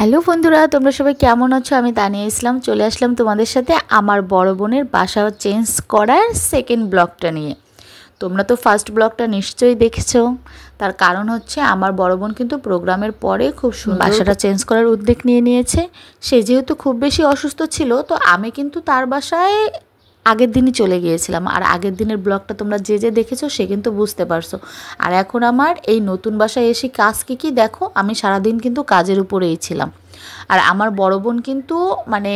Hello বন্ধুরা, তোমরা সবাই কেমন আছো? আমি তানিয়া ইসলাম চলে আসলাম তোমাদের সাথে আমার বড় বোনের বাসা চেঞ্জ করার সেকেন্ড ব্লগটা নিয়ে। তোমরা তো ফার্স্ট ব্লগটা নিশ্চয়ই দেখেছো। তার কারণ হচ্ছে আমার বড় বোন কিন্তু প্রোগ্রামের পরে খুব সুন্দর বাসাটা চেঞ্জ করার উদ্যোগ নিয়েছে। সে যেহেতু খুব বেশি অসুস্থ ছিল, তো আমি কিন্তু তার বাসায় আগের দিনই চলে গিয়েছিলাম। আর আগের দিনের ব্লগটা তোমরা যে দেখেছো সে কিন্তু বুঝতে পারছো। আর এখন আমার এই নতুন বাসায় এসে কাজ কি দেখো, আমি সারাদিন কিন্তু কাজের উপরেই ছিলাম। আর আমার বড় বোন কিন্তু মানে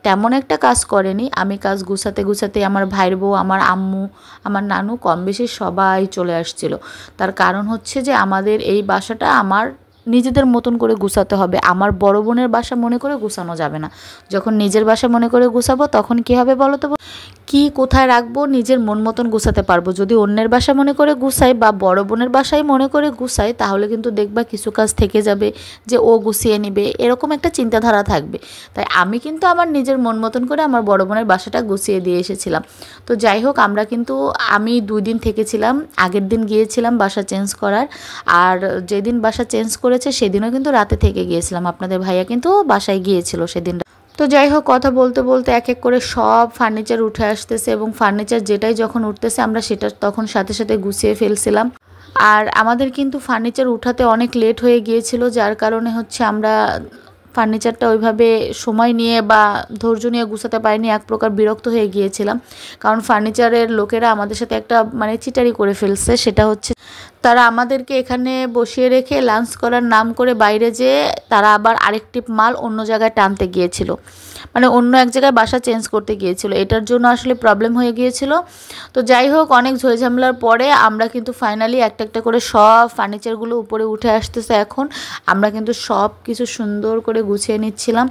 তেমন একটা কাজ করেনি। আমি কাজ গুছাতে গুছাতে আমার ভাইয়ের বউ, আমার আম্মু, আমার নানু কম বেশি সবাই চলে আসছিল। তার কারণ হচ্ছে যে আমাদের এই বাসাটা আমার নিজেদের মতন করে গুছাতে হবে। আমার বড় বোনের বাসা মনে করে গুছানো যাবে না। যখন নিজের বাসা মনে করে গুছাবো তখন কি হবে বলো তো? কি কোথায় রাখবো নিজের মন মতন গুছাতে পারবো। যদি অন্যের বাসা মনে করে গুছাই বা বড় বোনের বাসায় মনে করে গুছাই, তাহলে কিন্তু দেখবা কিছু কাজ থেকে যাবে যে ও গুছিয়ে নিবে, এরকম একটা চিন্তাধারা থাকবে। তাই আমি কিন্তু আমার নিজের মন মতন করে আমার বড় বোনের বাসাটা গুছিয়ে দিয়ে এসেছিলাম। তো যাই হোক, আমি 2 দিন থেকেছিলাম। আগের দিন গিয়েছিলাম বাসা চেঞ্জ করার, আর যেদিন বাসা চেঞ্জ করেছে সেদিনও কিন্তু রাতে থেকে গিয়েছিলাম। আপনাদের ভাইয়া কিন্তু বাসায় গিয়েছিল সেদিন। তো যাই হোক, কথা বলতে বলতে এক এক করে সব ফার্নিচার উঠে আসতেছে, এবং ফার্নিচার যেটাই যখন উঠতেছে আমরা সেটা তখন সাথে সাথে গুছিয়ে ফেলছিলাম। আর আমাদের কিন্তু ফার্নিচার উঠাতে অনেক লেট হয়ে গিয়েছিল, যার কারণে হচ্ছে আমরা ফার্নিচারটা ওইভাবে সময় নিয়ে বা ধৈর্য নিয়ে গুছাতে পারিনি। এক প্রকার বিরক্ত হয়ে গিয়েছিলাম, কারণ ফার্নিচারের লোকেরা আমাদের সাথে একটা চিটারি করে ফেলছে। সেটা হচ্ছে তারা আমাদেরকে এখানে বসিয়ে রেখে লাঞ্চ করার নাম করে বাইরে যেয়ে তারা আবার আরেকটি মাল অন্য জায়গায় টানতে গিয়েছিল, অন্য এক জায়গায় বাসা চেঞ্জ করতে গিয়েছিল। এটার জন্য আসলে প্রবলেম হয়ে গিয়েছিল। তো যাই হোক, অনেক ঝামেলার পরে আমরা কিন্তু ফাইনালি একটা একটা করে সব ফার্নিচারগুলো উপরে উঠে আসতেছে। এখন আমরা কিন্তু সব কিছু সুন্দর করে গুছিয়ে নিচ্ছিলাম।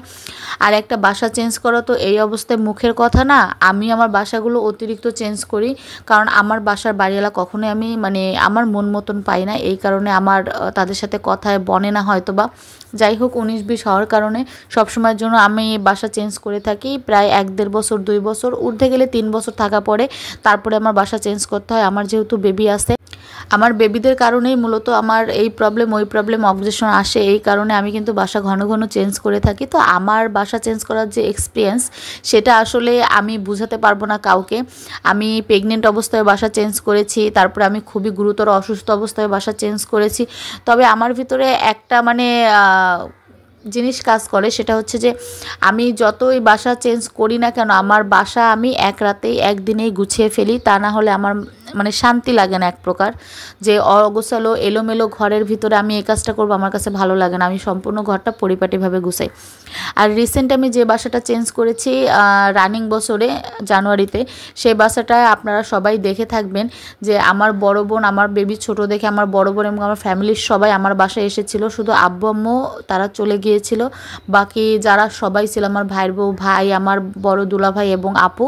আর একটা বাসা চেঞ্জ করা তো এই অবস্থায় মুখের কথা না। আমি আমার বাসাগুলো অতিরিক্ত চেঞ্জ করি, কারণ আমার বাসার বাড়িওয়ালা কখনোই আমি আমার মন মতন পাই না। এই কারণে আমার তাদের সাথে কথায় বনে না হয়তো বা। যাই হোক, 19-20 হওয়ার কারণে সবসময়ের জন্য আমি বাসা চেঞ্জ করে থাকি। প্রায় 1-1.5 বছর, 2 বছর, উঠতে গেলে 3 বছর থাকা পরে তারপরে আমার বাসা চেঞ্জ করতে হয়। আমার যেহেতু বেবি আছে, আমার বেবিদের কারণেই মূলত আমার এই প্রবলেম ওই প্রবলেম অবজেকশন আসে। এই কারণে আমি কিন্তু বাসা ঘন ঘন চেঞ্জ করে থাকি। তো আমার বাসা চেঞ্জ করার যে এক্সপিরিয়েন্স, সেটা আসলে আমি বুঝাতে পারবো না কাউকে। আমি প্রেগনেন্ট অবস্থায় বাসা চেঞ্জ করেছি, তারপরে আমি খুবই গুরুতর অসুস্থ অবস্থায় বাসা চেঞ্জ করেছি। তবে আমার ভিতরে একটা জিনিস কাজ করে, সেটা হচ্ছে যে আমি যতই বাসা চেঞ্জ করি না কেন, আমার বাসা আমি এক রাতেই একদিনেই গুছিয়ে ফেলি। তা না হলে আমার শান্তি লাগে না। এক প্রকার যে অগোছালো এলোমেলো ঘরের ভিতরে আমি এই কাজটা করবো, আমার কাছে ভালো লাগে না। আমি সম্পূর্ণ ঘরটা পরিপাটিভাবে গুছাই। আর রিসেন্ট আমি যে বাসাটা চেঞ্জ করেছি রানিং বছরে জানুয়ারিতে, সেই বাসাটায় আপনারা সবাই দেখে থাকবেন যে আমার বড় বোন, আমার বেবি ছোট দেখে আমার বড় বোন এবং আমার ফ্যামিলির সবাই আমার বাসায় এসেছিল। শুধু আব্বু আম্মু তারা চলে গিয়েছিল, বাকি যারা সবাই ছিল আমার ভাইয়ের বউ, ভাই, আমার বড় দুলাভাই এবং আপু,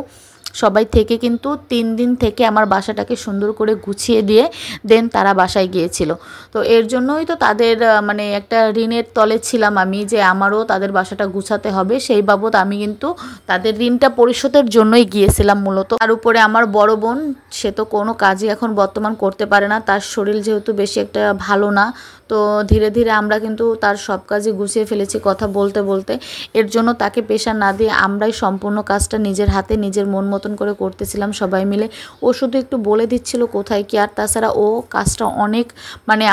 সবাই থেকে কিন্তু 3 দিন থেকে আমার বাসাটাকে সুন্দর করে গুছিয়ে দিয়ে দেন তারা বাসায় গিয়েছিল। তো এর জন্যই তো তাদের একটা ঋণের তলে ছিলাম আমি, যে আমারও তাদের বাসাটা গুছাতে হবে। সেই বাবদ আমি কিন্তু তাদের ঋণটা পরিশোধের জন্যই গিয়েছিলাম মূলত। তার উপরে আমার বড় বোন, সে তো কোনো কাজই এখন বর্তমান করতে পারে না। তার শরীর যেহেতু বেশি একটা ভালো না, তো ধীরে ধীরে আমরা কিন্তু তার সব কাজই গুছিয়ে ফেলেছি কথা বলতে বলতে। এর জন্য তাকে পেশা না দিয়ে আমরাই সম্পূর্ণ কাজটা নিজের হাতে নিজের মন মতন করে করতেছিলাম সবাই মিলে। ও শুধু একটু বলে দিচ্ছিল কোথায় কি। আর তাছাড়া ও কাজটা অনেক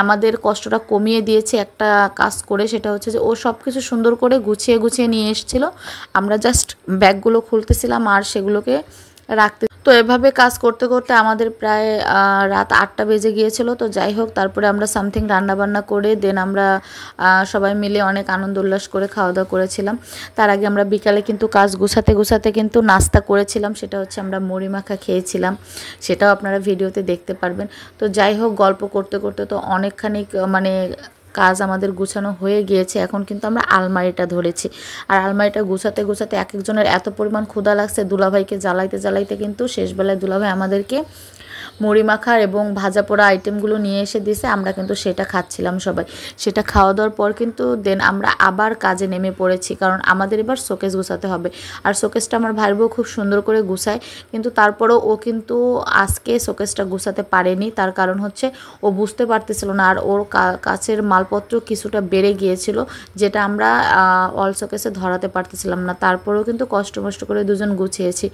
আমাদের কষ্টটা কমিয়ে দিয়েছে একটা কাজ করে। সেটা হচ্ছে যে ও সব কিছু সুন্দর করে গুছিয়ে গুছিয়ে নিয়ে এসেছিলো। আমরা জাস্ট ব্যাগগুলো খুলতেছিলাম আর সেগুলোকে রাখতে। তো এভাবে কাজ করতে করতে আমাদের প্রায় রাত 8টা বেজে গিয়েছিল। তো যাই হোক, তারপরে আমরা সামথিং রান্নাবান্না করে দেন আমরা সবাই মিলে অনেক আনন্দ উল্লাস করে খাওয়া দাওয়া করেছিলাম। তার আগে আমরা বিকালে কিন্তু কাজ গুছাতে গুছাতে কিন্তু নাস্তা করেছিলাম। সেটা হচ্ছে আমরা মুড়ি মাখা খেয়েছিলাম, সেটাও আপনারা ভিডিওতে দেখতে পারবেন। তো যাই হোক, গল্প করতে করতে তো অনেকখানি কাজ আমাদের গুছানো হয়ে গিয়েছে। এখন কিন্তু আমরা আলমারিটা ধরেছি। আর আলমারিটা গুছাতে গুছাতে এক একজনের এত পরিমাণ ক্ষুধা লাগছে, দুলাভাইকে জ্বালাইতে জ্বালাইতে কিন্তু শেষবেলায় দুলাভাই আমাদেরকে মুড়ি মাখার এবং ভাজা পোড়া আইটেমগুলো নিয়ে এসে দিয়েছে, আমরা কিন্তু সেটা খাচ্ছিলাম সবাই। সেটা খাওয়া দাওয়ার পর কিন্তু দেন আমরা আবার কাজে নেমে পড়েছি, কারণ আমাদের এবার শোকেস গুছাতে হবে। আর শোকেসটা আমার ভাইয়ের বউ খুব সুন্দর করে গুছায়, কিন্তু তারপরেও ও কিন্তু আজকে শোকেসটা গুছাতে পারেনি। তার কারণ হচ্ছে ও বুঝতে পারতেছিল না, আর ওর কাছের মালপত্র কিছুটা বেড়ে গিয়েছিল, যেটা আমরা অল শোকেসে ধরাতে পারতেছিলাম না। তারপরেও কিন্তু কষ্ট করে দুজন গুছিয়েছি।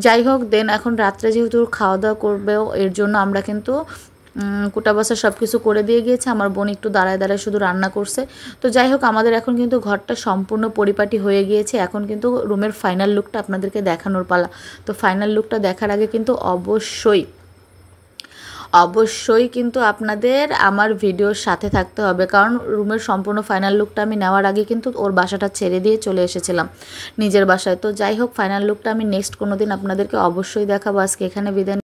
যাই হোক, দেন এখন রাত্রে যেহেতু খাওয়া দাওয়া করবেও, এর জন্য আমরা কিন্তু কুটা বাসা সব কিছু করে দিয়ে গিয়েছে। আমার বোন একটু দাঁড়ায় শুধু রান্না করছে। তো যাই হোক, আমাদের এখন কিন্তু ঘরটা সম্পূর্ণ পরিপাটি হয়ে গিয়েছে। এখন কিন্তু রুমের ফাইনাল লুকটা আপনাদেরকে দেখানোর পালা। তো ফাইনাল লুকটা দেখার আগে কিন্তু অবশ্যই কিন্তু আপনাদের আমার ভিডিওর সাথে থাকতে হবে, কারণ রুমের সম্পূর্ণ ফাইনাল লুকটা আমি নেওয়ার আগে কিন্তু ওর বাসাটা ছেড়ে দিয়ে চলে এসেছিলাম নিজের বাসায়। তো যাই হোক, ফাইনাল লুকটা আমি নেক্সট কোনো দিন আপনাদেরকে অবশ্যই দেখাবো। আজকে এখানে বিদায়।